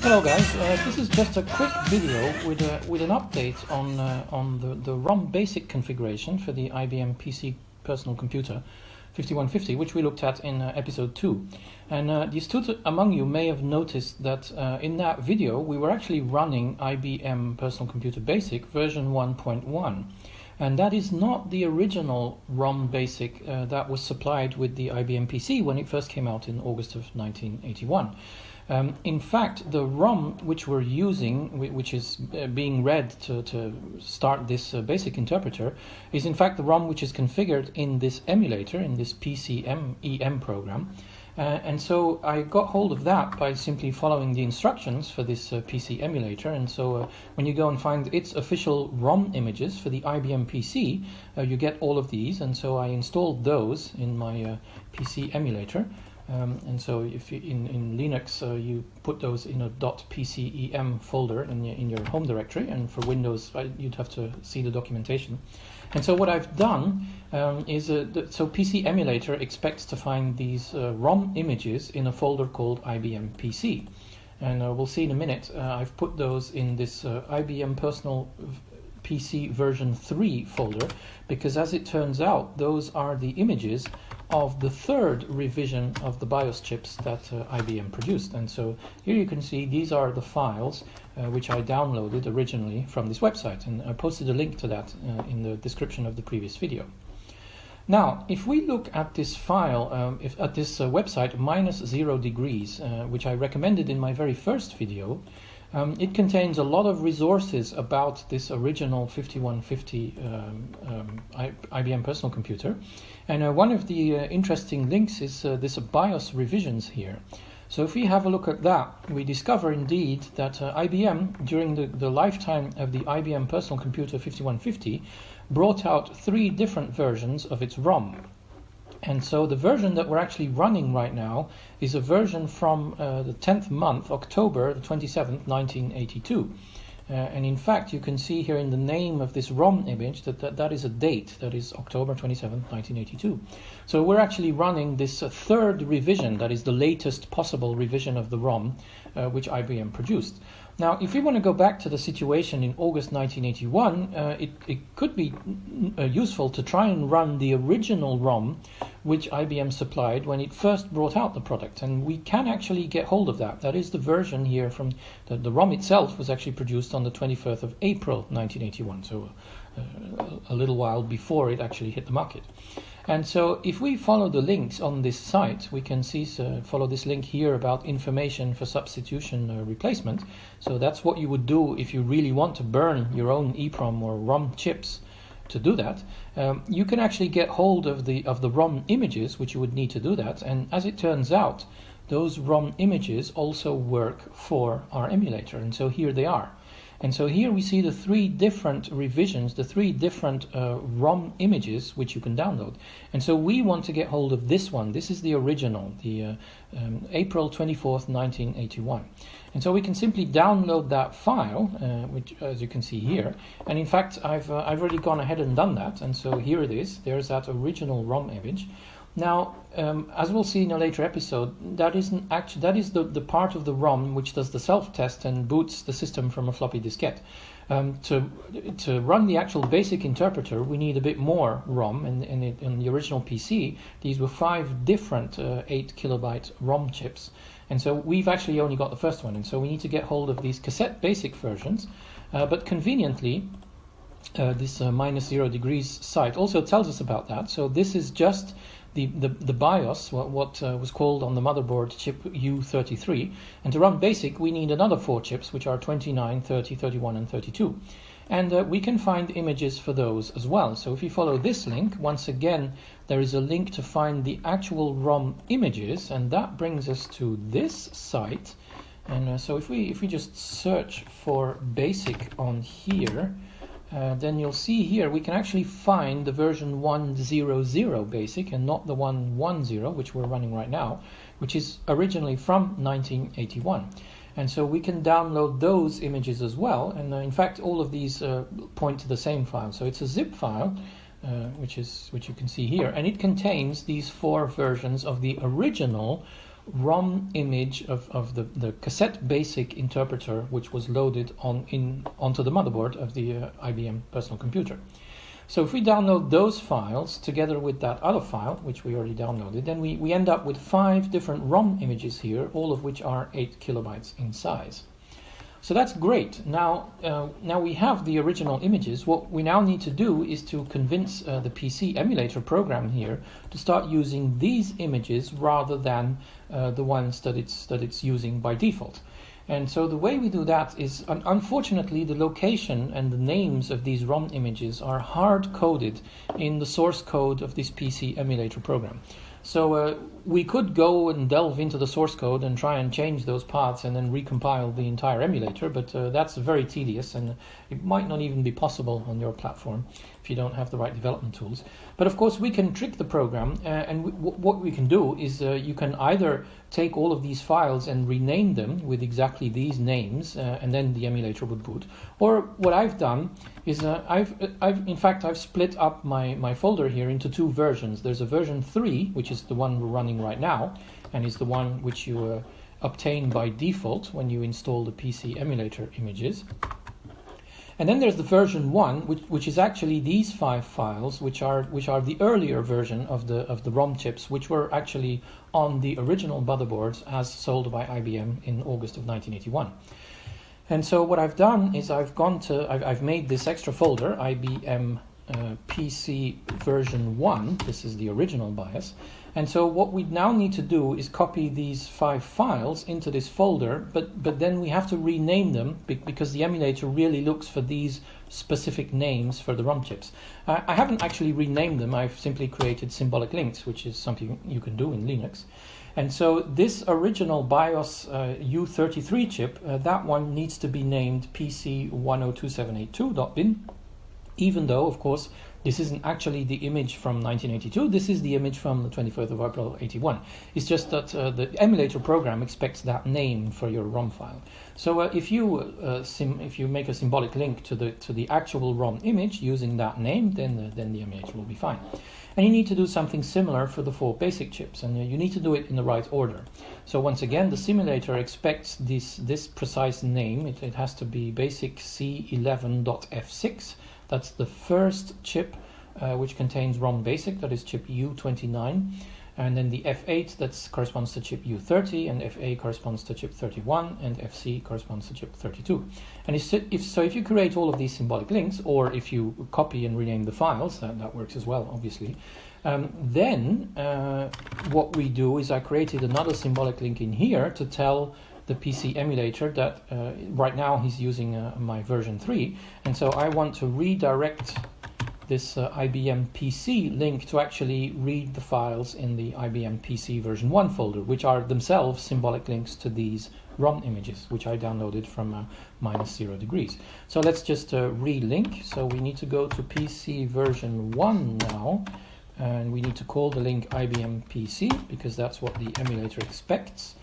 Hello guys, this is just a quick video with an update on the ROM basic configuration for the IBM PC Personal Computer 5150, which we looked at in episode 2. And the astute among you may have noticed that in that video we were actually running IBM Personal Computer Basic version 1.1. And that is not the original ROM basic that was supplied with the IBM PC when it first came out in August of 1981. In fact, the ROM which we're using, which is being read to start this basic interpreter, is in fact the ROM which is configured in this emulator, in this PCem program. And so I got hold of that by simply following the instructions for this PC emulator. And so when you go and find its official ROM images for the IBM PC, you get all of these. And so I installed those in my PC emulator. And so if you, in Linux you put those in a .pcem folder in your home directory, and for Windows you'd have to see the documentation. And so what I've done is so PC emulator expects to find these ROM images in a folder called IBM PC, and we'll see in a minute. I've put those in this IBM Personal PC version 3 folder, because as it turns out those are the images of the third revision of the BIOS chips that IBM produced. And so here you can see these are the files which I downloaded originally from this website, and I posted a link to that in the description of the previous video. Now, if we look at this file, at this website -0 degrees, which I recommended in my very first video, it contains a lot of resources about this original 5150 IBM Personal Computer. And one of the interesting links is this BIOS revisions here. So if we have a look at that, we discover indeed that IBM, during the lifetime of the IBM Personal Computer 5150, brought out 3 different versions of its ROM. And so the version that we're actually running right now is a version from the 10th month, October the 27th, 1982. And in fact, you can see here in the name of this ROM image that is a date, that is October 27th, 1982. So we're actually running this third revision, that is the latest possible revision of the ROM, which IBM produced. Now, if we want to go back to the situation in August 1981, it could be useful to try and run the original ROM which IBM supplied when it first brought out the product. And we can actually get hold of that. That is the version here from the ROM itself was actually produced on the 21st of April 1981, so a little while before it actually hit the market. And so if we follow the links on this site, we can see, follow this link here about information for substitution replacement. So that's what you would do if you really want to burn your own EEPROM or ROM chips. To do that, you can actually get hold of the ROM images, which you would need to do that. And as it turns out, those ROM images also work for our emulator. And so here they are. And so here we see the 3 different revisions, the 3 different ROM images which you can download. And so we want to get hold of this one. This is the original, the April 24th, 1981. And so we can simply download that file, which, as you can see here. And in fact, I've already gone ahead and done that. And so here it is. There's that original ROM image. Now, as we'll see in a later episode, that is the part of the ROM which does the self-test and boots the system from a floppy diskette. To run the actual basic interpreter, we need a bit more ROM. And in the original PC, these were 5 different 8 kilobyte ROM chips. And so we've actually only got the first one. And so we need to get hold of these cassette basic versions. But conveniently, this -0 degrees site also tells us about that. So this is just the BIOS, what was called on the motherboard chip U33. And to run BASIC, we need another 4 chips, which are 29, 30, 31, and 32. And we can find images for those as well. So if you follow this link, once again, there is a link to find the actual ROM images, and that brings us to this site. And so if we just search for BASIC on here, then you'll see here we can actually find the version 1.0.0 basic and not the 1.1.0, which we're running right now, which is originally from 1981. And so we can download those images as well. And in fact, all of these point to the same file. So it's a zip file, which you can see here, and it contains these 4 versions of the original ROM image of the cassette basic interpreter, which was loaded onto the motherboard of the IBM Personal Computer. So if we download those files together with that other file, which we already downloaded, then we end up with 5 different ROM images here, all of which are 8 kilobytes in size. So that's great. Now we have the original images. What we now need to do is to convince the PC emulator program here to start using these images rather than the ones that it's using by default. And so the way we do that is, unfortunately, the location and the names of these ROM images are hard-coded in the source code of this PC emulator program. So we could go and delve into the source code and try and change those paths and then recompile the entire emulator, but that's very tedious and it might not even be possible on your platform if you don't have the right development tools. But of course we can trick the program, and what we can do is you can either take all of these files and rename them with exactly these names, and then the emulator would boot. Or what I've done is I've split up my folder here into 2 versions. There's a version 3, which is the one we're running right now, and is the one which you obtain by default when you install the PC emulator images. And then there's the version 1, which is actually these 5 files, which are the earlier version of the ROM chips, which were actually on the original motherboards as sold by IBM in August of 1981. And so what I've done is I've made this extra folder, IBM PC version 1. This is the original BIOS. And so what we now need to do is copy these 5 files into this folder, but then we have to rename them because the emulator really looks for these specific names for the ROM chips. I haven't actually renamed them. I've simply created symbolic links, which is something you can do in Linux. And so this original BIOS U33 chip, that one needs to be named PC102782.bin, even though, of course, this isn't actually the image from 1982. This is the image from the 24th of April 81. It's just that the emulator program expects that name for your ROM file. So if you make a symbolic link to the actual ROM image using that name, then the emulator will be fine. And you need to do something similar for the 4 basic chips, and you need to do it in the right order. So once again, the simulator expects this precise name. It has to be basic C11.F6. That's the first chip which contains ROM basic, that is chip U29. And then the F8 that corresponds to chip U30, and FA corresponds to chip 31, and FC corresponds to chip 32. And if you create all of these symbolic links, or if you copy and rename the files, that works as well, obviously. Then what we do is I created another symbolic link in here to tell the PC emulator that right now he's using my version 3, and so I want to redirect this IBM PC link to actually read the files in the IBM PC version 1 folder, which are themselves symbolic links to these ROM images, which I downloaded from -0 degrees. So let's just relink. So we need to go to PC version 1 now, and we need to call the link IBM PC because that's what the emulator expects.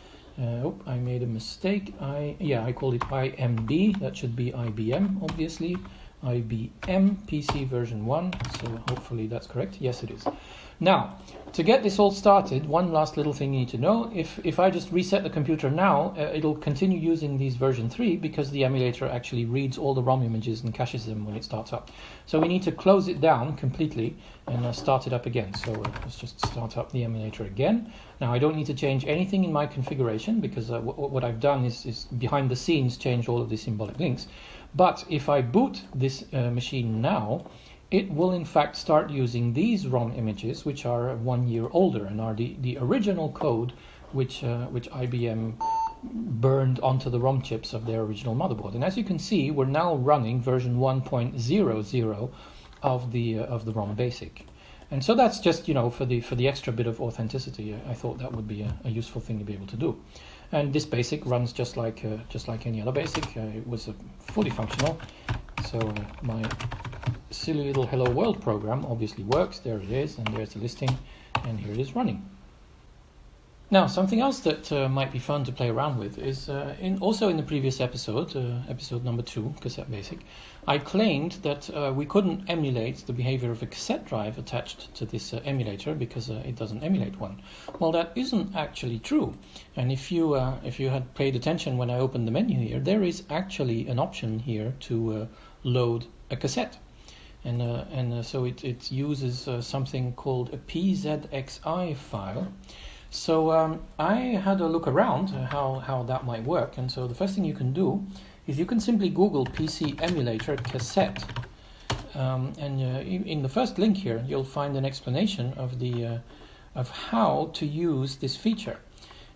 I made a mistake. I called it IMB. That should be IBM, obviously. IBM PC version 1. So hopefully that's correct. Yes, it is. Now, to get this all started, one last little thing you need to know. If I just reset the computer now, it'll continue using these version 3 because the emulator actually reads all the ROM images and caches them when it starts up. So we need to close it down completely and start it up again. So let's just start up the emulator again. Now I don't need to change anything in my configuration because what I've done is behind the scenes change all of the symbolic links. But if I boot this machine now, it will in fact start using these ROM images, which are 1 year older and are the original code which IBM burned onto the ROM chips of their original motherboard. And as you can see, we're now running version 1.00 of the ROM basic. And so that's just, for the extra bit of authenticity. I thought that would be a useful thing to be able to do. And this basic runs just like any other basic. It was fully functional. So my silly little Hello World program obviously works. There it is, and there's the listing, and here it is running. Now, something else that might be fun to play around with is also in the previous episode, episode number 2, Cassette Basic, I claimed that we couldn't emulate the behavior of a cassette drive attached to this emulator because it doesn't emulate one. Well, that isn't actually true. And if you had paid attention when I opened the menu here, there is actually an option here to load a cassette. And so it uses something called a PZXI file. So I had a look around how that might work, and so the first thing you can do is you can simply Google PC emulator cassette, and in the first link here you'll find an explanation of how to use this feature.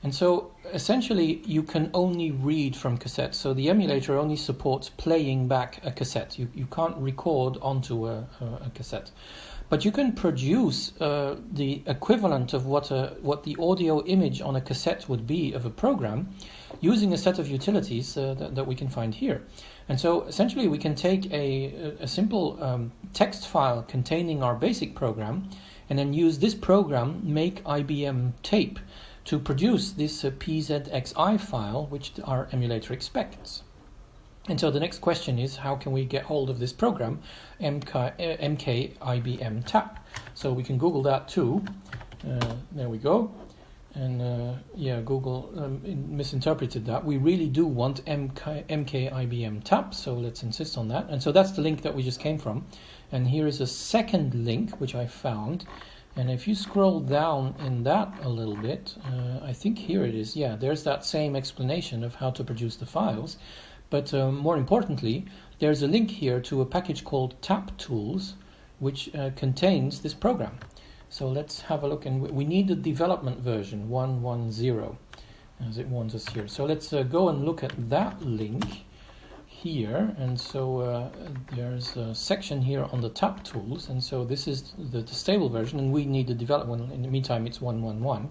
And so essentially you can only read from cassette, so the emulator only supports playing back a cassette. You can't record onto a cassette. But you can produce the equivalent of what the audio image on a cassette would be of a program using a set of utilities that we can find here. And so essentially we can take a simple text file containing our basic program and then use this program, make IBM tape, to produce this PZXI file which our emulator expects. And so the next question is, how can we get hold of this program, MK IBM tap? So we can Google that too. There we go. And yeah, Google misinterpreted that. We really do want MK IBM tap, so let's insist on that. And so that's the link that we just came from. And here is a second link which I found. And if you scroll down in that a little bit, I think here it is. Yeah, there's that same explanation of how to produce the files. But more importantly, there's a link here to a package called Tap Tools, which contains this program. So let's have a look, and we need the development version 1.10, as it warns us here. So let's go and look at that link here. And so there's a section here on the Tap Tools, and so this is the stable version, and we need the development one. In the meantime, it's 1.11.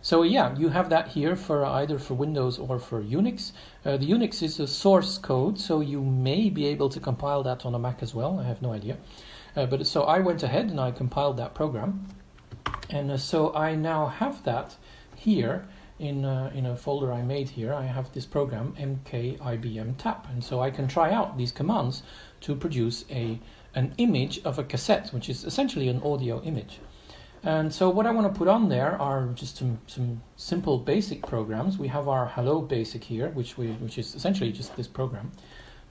So yeah, you have that here for either for Windows or for Unix. The Unix is a source code, so you may be able to compile that on a Mac as well. I have no idea. But so I went ahead and I compiled that program. And so I now have that here in a folder I made here. I have this program, MK IBM tap. And so I can try out these commands to produce an image of a cassette, which is essentially an audio image. And so what I want to put on there are just some simple basic programs. We have our hello basic here, which is essentially just this program.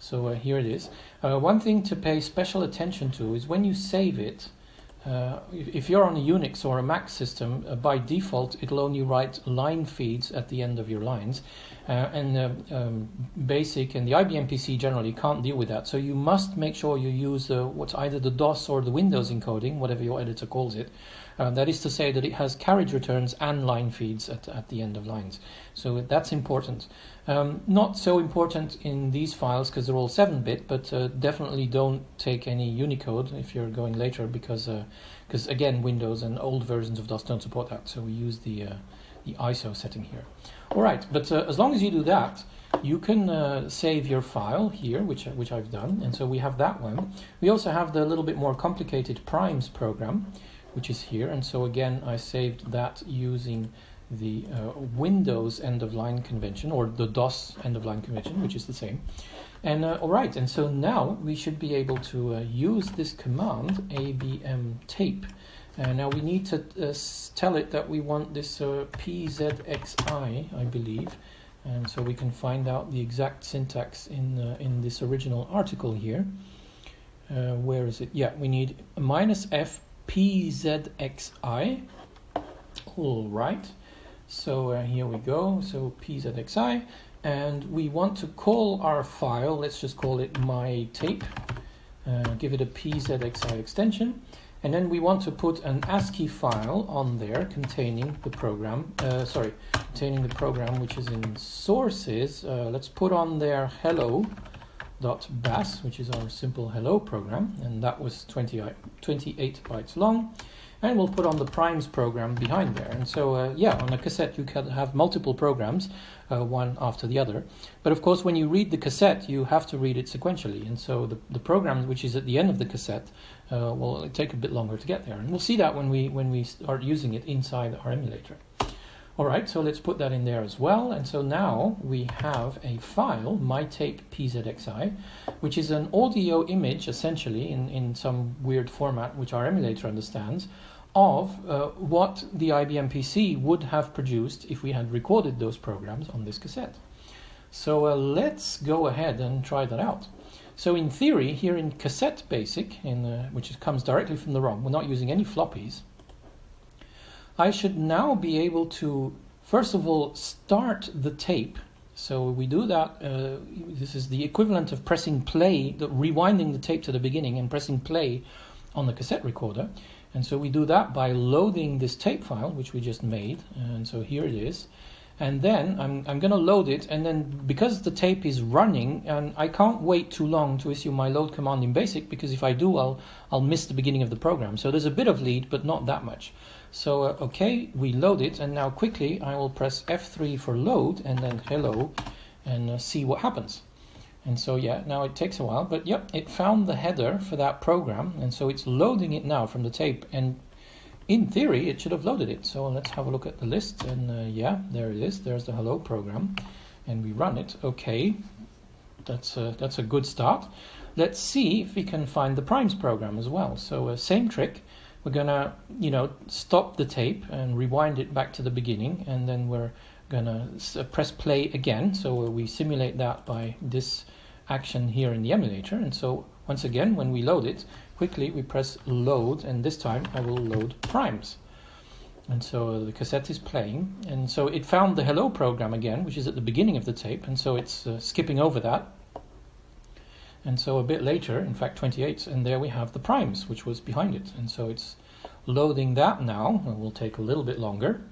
So here it is. One thing to pay special attention to is when you save it, if you're on a Unix or a Mac system, by default it'll only write line feeds at the end of your lines. And BASIC and the IBM PC generally can't deal with that. So you must make sure you use what's either the DOS or the Windows encoding, whatever your editor calls it. That is to say that it has carriage returns and line feeds at the end of lines. So that's important. Not so important in these files because they're all 7-bit, but definitely don't take any Unicode if you're going later because again, Windows and old versions of DOS don't support that. So we use the ISO setting here. All right, but as long as you do that, you can save your file here, which I've done. And so we have that one. We also have the little bit more complicated primes program, which is here. And so again, I saved that using the Windows end-of-line convention, or the DOS end-of-line convention, which is the same. And all right, and so now we should be able to use this command, abm tape. Now we need to tell it that we want this PZXI, I believe. And so we can find out the exact syntax in this original article here. Where is it? Yeah, we need -f PZXI. All right. So here we go. So PZXI, and we want to call our file. Let's just call it my tape. Give it a PZXI extension, and then we want to put an ASCII file on there containing the program. Containing the program which is in sources. Let's put on there hello.bas, which is our simple hello program, and that was 28 bytes long. And we'll put on the primes program behind there. And so, yeah, on a cassette you can have multiple programs, one after the other. But of course, when you read the cassette, you have to read it sequentially. And so the program which is at the end of the cassette will take a bit longer to get there. And we'll see that when we start using it inside our emulator. Alright, so let's put that in there as well. And so now we have a file, my_tape.pzxi, which is an audio image, essentially, in some weird format, which our emulator understands, of what the IBM PC would have produced if we had recorded those programs on this cassette. So let's go ahead and try that out. So in theory, here in Cassette Basic, which comes directly from the ROM, we're not using any floppies, I should now be able to, first of all, start the tape. So we do that, this is the equivalent of pressing play, rewinding the tape to the beginning and pressing play on the cassette recorder. And so we do that by loading this tape file, which we just made. And so here it is. And then I'm going to load it, and then because the tape is running, and I can't wait too long to issue my load command in BASIC, because if I do, I'll miss the beginning of the program. So there's a bit of lead, but not that much. So okay, we load it, and now quickly I will press F3 for load, and then hello, and see what happens. And so yeah, now it takes a while, but yep, it found the header for that program, and so it's loading it now from the tape, and in theory, it should have loaded it. So let's have a look at the list, and yeah, there it is. There's the hello program, and we run it. Okay, that's a good start. Let's see if we can find the primes program as well. So same trick. We're gonna, stop the tape and rewind it back to the beginning, and then we're gonna press play again. So we simulate that by this action here in the emulator. And so once again, when we load it, quickly we press load, and this time I will load primes. And so the cassette is playing, and so it found the hello program again, which is at the beginning of the tape, and so it's skipping over that. And so a bit later, in fact 28, and there we have the primes, which was behind it. And so it's loading that now. It will take a little bit longer.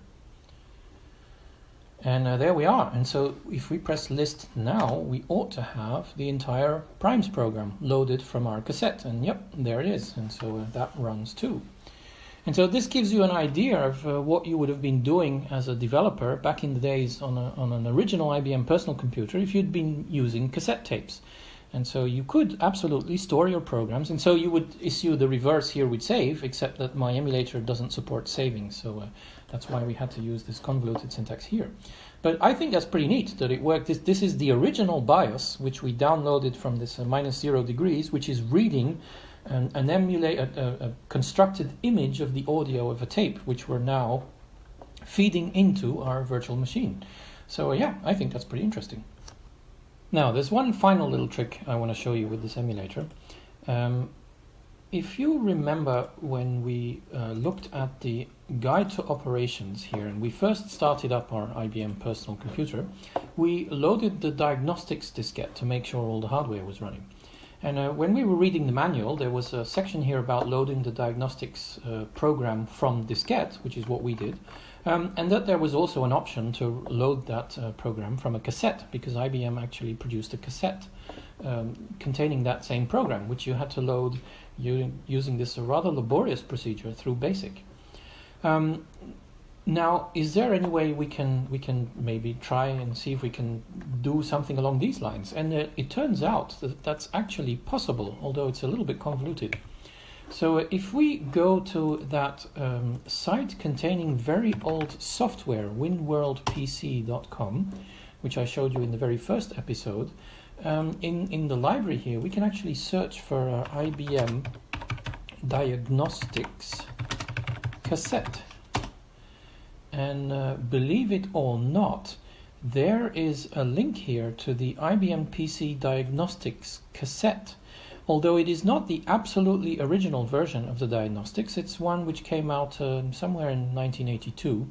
And there we are. And so if we press list now, we ought to have the entire primes program loaded from our cassette. And yep, there it is. And so that runs too. And so this gives you an idea of what you would have been doing as a developer back in the days on an original IBM Personal Computer if you'd been using cassette tapes. And so you could absolutely store your programs. And so you would issue the reverse here with save, except that my emulator doesn't support saving. So that's why we had to use this convoluted syntax here. But I think that's pretty neat that it worked. This is the original BIOS, which we downloaded from this -0 degrees, which is reading a constructed image of the audio of a tape, which we're now feeding into our virtual machine. So yeah, I think that's pretty interesting. Now, there's one final little trick I want to show you with this emulator. If you remember when we looked at the guide to operations here, and we first started up our IBM Personal Computer, we loaded the diagnostics diskette to make sure all the hardware was running. And when we were reading the manual, there was a section here about loading the diagnostics program from diskette, which is what we did. And that there was also an option to load that program from a cassette, because IBM actually produced a cassette containing that same program, which you had to load using this rather laborious procedure through BASIC. Now, is there any way we can maybe try and see if we can do something along these lines? And it turns out that that's actually possible, although it's a little bit convoluted. So if we go to that site containing very old software, winworldpc.com, which I showed you in the very first episode, in the library here, we can actually search for IBM Diagnostics cassette. And believe it or not, there is a link here to the IBM PC Diagnostics cassette. Although it is not the absolutely original version of the diagnostics, it's one which came out somewhere in 1982.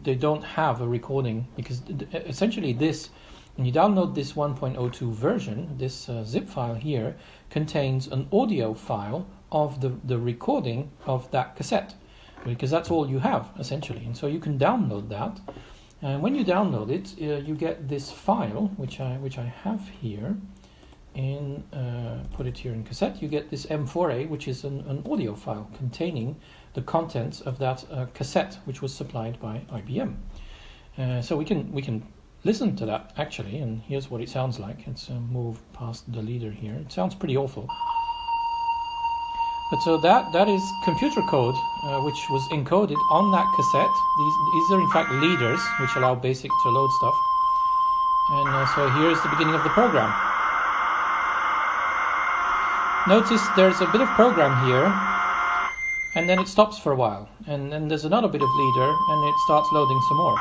They don't have a recording, because essentially this, when you download this 1.02 version, this zip file here contains an audio file of the recording of that cassette, because that's all you have essentially. And so you can download that, and when you download it, you get this file, which I have here. Put it here in cassette, you get this M4A, which is an audio file containing the contents of that cassette, which was supplied by IBM. So we can listen to that actually, and here's what it sounds like. Let's move past the leader here. It sounds pretty awful. But so that is computer code which was encoded on that cassette. These are in fact leaders which allow BASIC to load stuff. And so here's the beginning of the program. Notice there's a bit of program here, and then it stops for a while, and then there's another bit of leader, and it starts loading some more.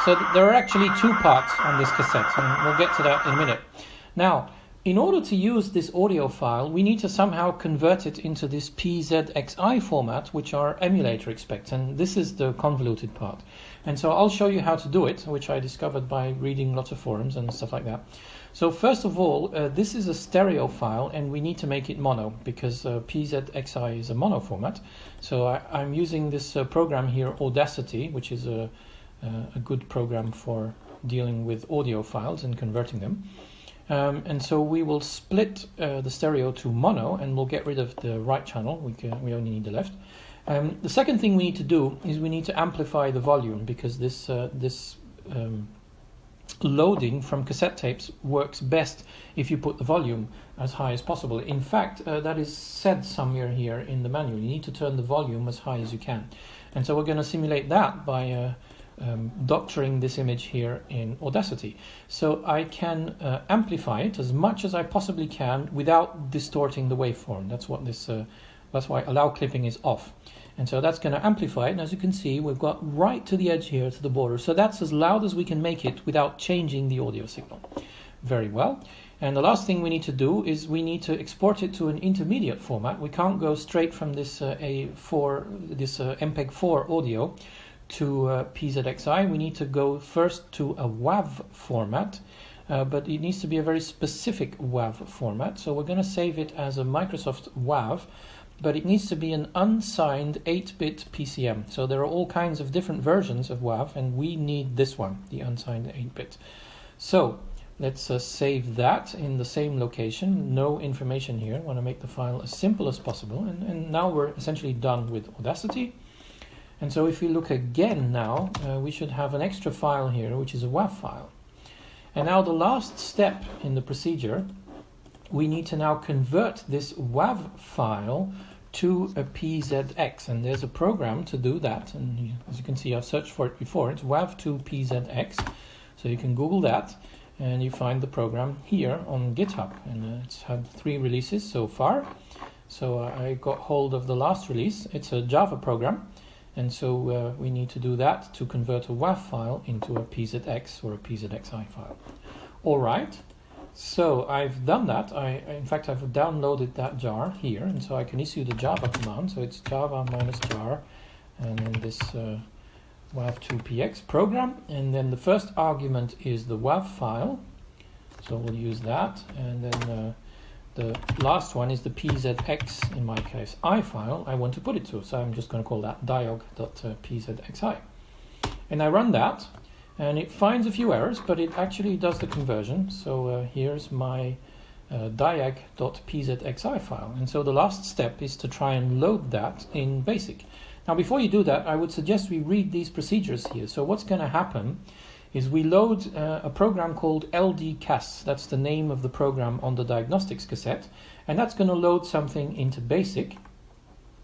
So there are actually two parts on this cassette, and we'll get to that in a minute. Now, in order to use this audio file, we need to somehow convert it into this PZXI format, which our emulator expects, and this is the convoluted part. And so I'll show you how to do it, which I discovered by reading lots of forums and stuff like that. So first of all, this is a stereo file, and we need to make it mono, because PZXI is a mono format. So I'm using this program here, Audacity, which is a good program for dealing with audio files and converting them. And so we will split the stereo to mono, and we'll get rid of the right channel. We only need the left. The second thing we need to do is we need to amplify the volume, because this loading from cassette tapes works best if you put the volume as high as possible. In fact, that is said somewhere here in the manual. You need to turn the volume as high as you can. And so we're going to simulate that by doctoring this image here in Audacity. So I can amplify it as much as I possibly can without distorting the waveform. That's what this. That's why allow clipping is off. And so that's going to amplify it. And as you can see, we've got right to the edge here, to the border. So that's as loud as we can make it without changing the audio signal. Very well. And the last thing we need to do is we need to export it to an intermediate format. We can't go straight from this MPEG-4 audio to PZXI. We need to go first to a WAV format, but it needs to be a very specific WAV format. So we're going to save it as a Microsoft WAV, but it needs to be an unsigned 8-bit PCM. So there are all kinds of different versions of WAV, and we need this one, the unsigned 8-bit. So let's save that in the same location. No information here. I want to make the file as simple as possible. And now we're essentially done with Audacity. And so if we look again now, we should have an extra file here, which is a WAV file. And now the last step in the procedure, we need to now convert this WAV file to a PZX. And there's a program to do that. And as you can see, I've searched for it before. It's WAV2PZX. So you can Google that, and you find the program here on GitHub. And it's had 3 releases so far. So I got hold of the last release. It's a Java program. And so we need to do that to convert a WAV file into a PZX or a PZXI file. All right, so I've done that. In fact, I've downloaded that jar here, and so I can issue the Java command. So it's java -jar, and then this WAV2PX program. And then the first argument is the WAV file. So we'll use that, and then the last one is the PZX, in my case, I file I want to put it to. So I'm just going to call that diag.pzxi. And I run that, and it finds a few errors, but it actually does the conversion. So here's my diag.pzxi file. And so the last step is to try and load that in BASIC. Now, before you do that, I would suggest we read these procedures here. So what's going to happen is we load a program called LDCass. That's the name of the program on the diagnostics cassette. And that's going to load something into BASIC.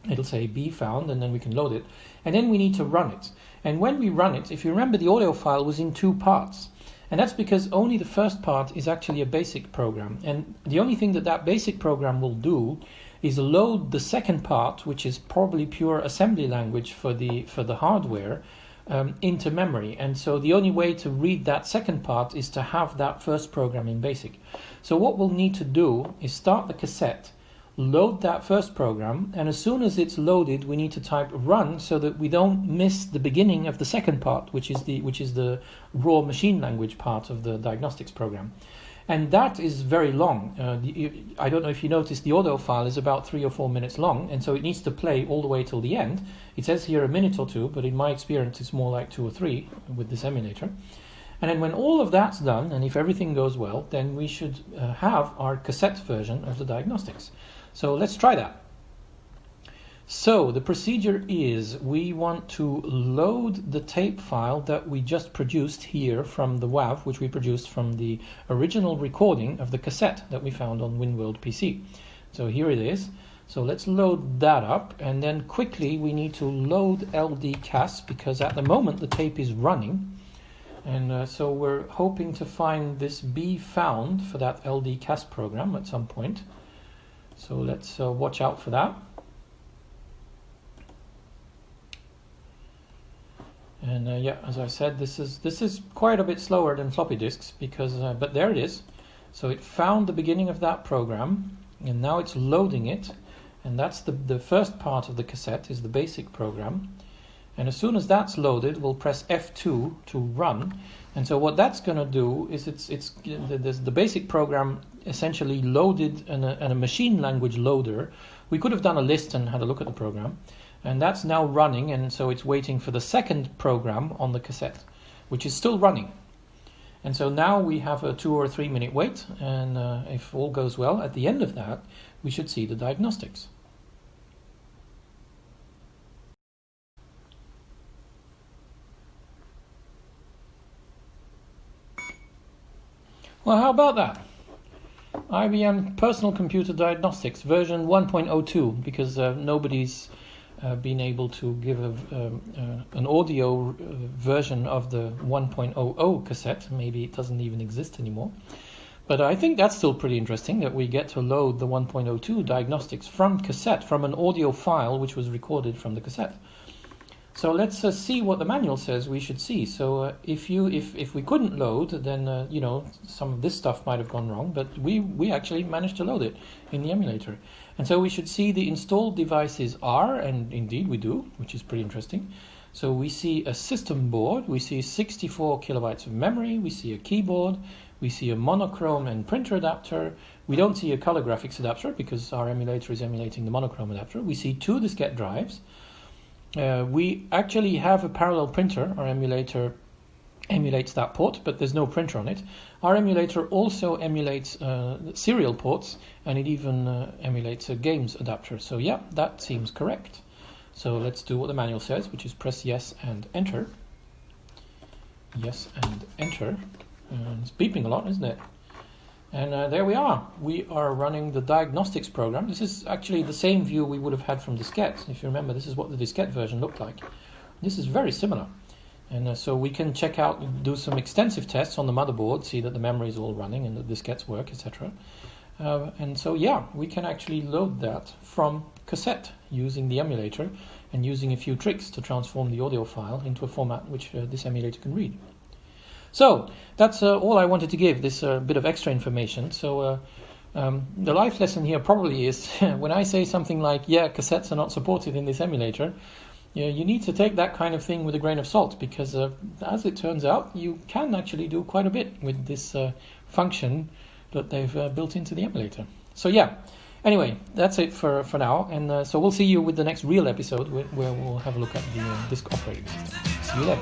It'll say be found, and then we can load it. And then we need to run it. And when we run it, if you remember, the audio file was in 2 parts. And that's because only the first part is actually a BASIC program. And the only thing that BASIC program will do is load the second part, which is probably pure assembly language for the hardware, into memory. And so the only way to read that second part is to have that first program in BASIC. So what we'll need to do is start the cassette, load that first program, and as soon as it's loaded, we need to type run so that we don't miss the beginning of the second part, which is the raw machine language part of the diagnostics program. And that is very long. I don't know if you noticed, the audio file is about 3 or 4 minutes long, and so it needs to play all the way till the end. It says here a minute or 2, but in my experience it's more like 2 or 3 with this emulator. And then when all of that's done, and if everything goes well, then we should have our cassette version of the diagnostics. So let's try that. So the procedure is we want to load the tape file that we just produced here from the WAV, which we produced from the original recording of the cassette that we found on WinWorld PC. So here it is. So let's load that up, and then quickly we need to load LD-cas, because at the moment the tape is running. And so we're hoping to find this be found for that LD-cas program at some point. So let's watch out for that. And yeah, as I said, this is quite a bit slower than floppy disks, because but there it is. So it found the beginning of that program, and now it's loading it, and that's the first part of the cassette, is the basic program. And as soon as that's loaded, we'll press F2 to run. And so what that's going to do is the basic program essentially loaded in a machine language loader. We could have done a list and had a look at the program. And that's now running, and so it's waiting for the second program on the cassette, which is still running. And so now we have a 2 or 3 minute wait, and if all goes well, at the end of that, we should see the diagnostics. Well, how about that? IBM Personal Computer Diagnostics version 1.02, because nobody's been able to give an audio version of the 1.00 cassette. Maybe it doesn't even exist anymore. But I think that's still pretty interesting, that we get to load the 1.02 diagnostics from cassette, from an audio file which was recorded from the cassette. So let's see what the manual says we should see. So if we couldn't load, then you know, some of this stuff might have gone wrong, but we actually managed to load it in the emulator. And so we should see the installed devices are, and indeed we do, which is pretty interesting. So we see a system board, we see 64 kilobytes of memory, we see a keyboard, we see a monochrome and printer adapter. We don't see a color graphics adapter because our emulator is emulating the monochrome adapter. We see 2 diskette drives. We actually have a parallel printer. Our emulator emulates that port, but there's no printer on it. Our emulator also emulates serial ports, and it even emulates a games adapter. So yeah, that seems correct. So let's do what the manual says, which is press yes and enter. Yes and enter. It's beeping a lot, isn't it? And there we are. We are running the diagnostics program. This is actually the same view we would have had from diskette. If you remember, this is what the diskette version looked like. This is very similar. And so we can check out, do some extensive tests on the motherboard, see that the memory is all running and the diskettes work, etc. And so yeah, we can actually load that from cassette using the emulator and using a few tricks to transform the audio file into a format which this emulator can read. So that's all I wanted to give, this bit of extra information. So the life lesson here probably is when I say something like, yeah, cassettes are not supported in this emulator, you need to take that kind of thing with a grain of salt, because as it turns out, you can actually do quite a bit with this function that they've built into the emulator. So yeah, anyway, that's it for now. And so we'll see you with the next real episode where we'll have a look at the disk operating system. See you then.